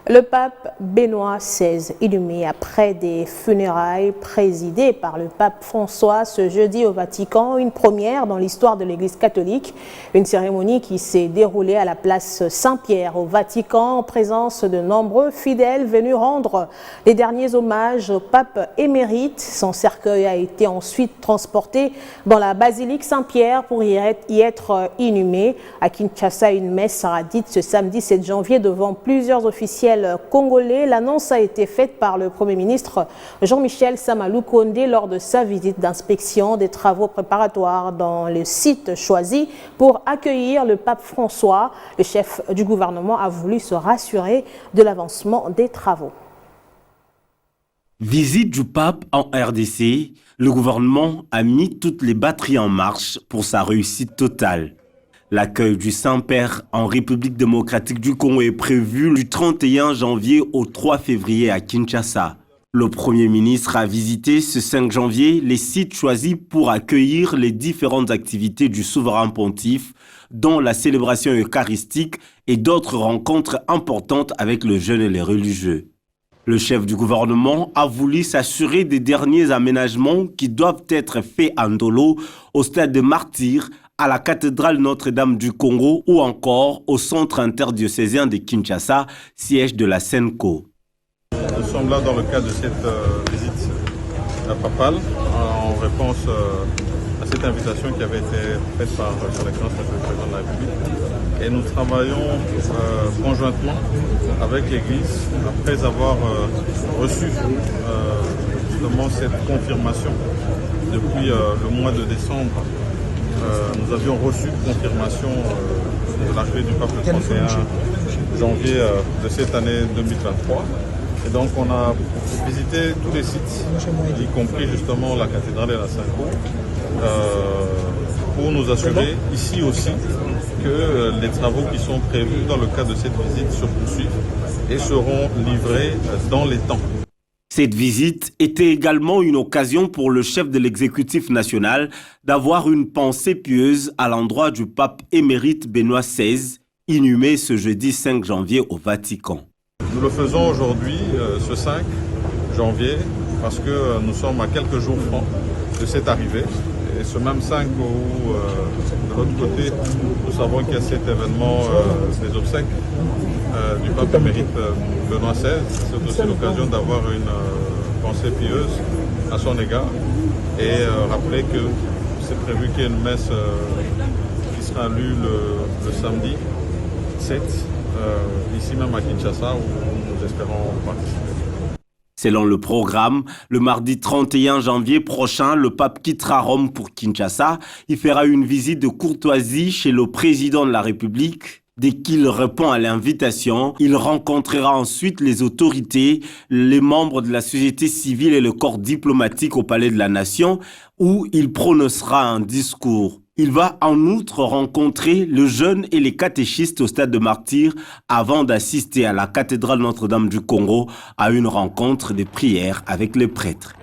Le pape Benoît XVI, inhumé après des funérailles présidées par le pape François ce jeudi au Vatican, une première dans l'histoire de l'Église catholique. Une cérémonie qui s'est déroulée à la place Saint-Pierre au Vatican en présence de nombreux fidèles venus rendre les derniers hommages au pape émérite. Son cercueil a été ensuite transporté dans la basilique Saint-Pierre pour y être inhumé. À Kinshasa, une messe sera dite ce samedi 7 janvier devant plusieurs officiels congolais. L'annonce a été faite par le Premier ministre Jean-Michel Sama-Lukonde lors de sa visite d'inspection des travaux préparatoires dans le site choisi pour accueillir le pape François. Le chef du gouvernement a voulu se rassurer de l'avancement des travaux. Visite du pape en RDC, le gouvernement a mis toutes les batteries en marche pour sa réussite totale. L'accueil du Saint-Père en République démocratique du Congo est prévu du 31 janvier au 3 février à Kinshasa. Le Premier ministre a visité ce 5 janvier les sites choisis pour accueillir les différentes activités du souverain pontife, dont la célébration eucharistique et d'autres rencontres importantes avec le jeune et les religieux. Le chef du gouvernement a voulu s'assurer des derniers aménagements qui doivent être faits en Ndolo, au stade de Martyrs, à la cathédrale Notre-Dame du Congo ou encore au centre interdiocésain de Kinshasa, siège de la SENCO. Nous sommes là dans le cadre de cette visite papale en réponse à cette invitation qui avait été faite par son Excellence le Président de la République. Et nous travaillons conjointement avec l'Église après avoir reçu justement cette confirmation depuis le mois de décembre. Nous avions reçu confirmation de l'arrivée du pape le 31 janvier de cette année 2023. Et donc on a visité tous les sites, y compris justement la cathédrale et la SENCO, pour nous assurer ici aussi que les travaux qui sont prévus dans le cadre de cette visite se poursuivent et seront livrés dans les temps. Cette visite était également une occasion pour le chef de l'exécutif national d'avoir une pensée pieuse à l'endroit du pape émérite Benoît XVI, inhumé ce jeudi 5 janvier au Vatican. Nous le faisons aujourd'hui, ce 5 janvier, parce que nous sommes à quelques jours francs de cette arrivée. Et ce même 5 où, de l'autre côté, nous savons qu'il y a cet événement des obsèques du pape émérite Benoît XVI. C'est aussi l'occasion d'avoir une pensée pieuse à son égard et rappeler que c'est prévu qu'il y ait une messe qui sera lue le samedi 7, ici même à Kinshasa, où nous espérons participer. Selon le programme, le mardi 31 janvier prochain, le pape quittera Rome pour Kinshasa. Il fera une visite de courtoisie chez le président de la République. Dès qu'il répond à l'invitation, il rencontrera ensuite les autorités, les membres de la société civile et le corps diplomatique au Palais de la Nation, où il prononcera un discours. Il va en outre rencontrer le jeune et les catéchistes au stade de Martyrs avant d'assister à la cathédrale Notre-Dame du Congo à une rencontre de prière avec les prêtres.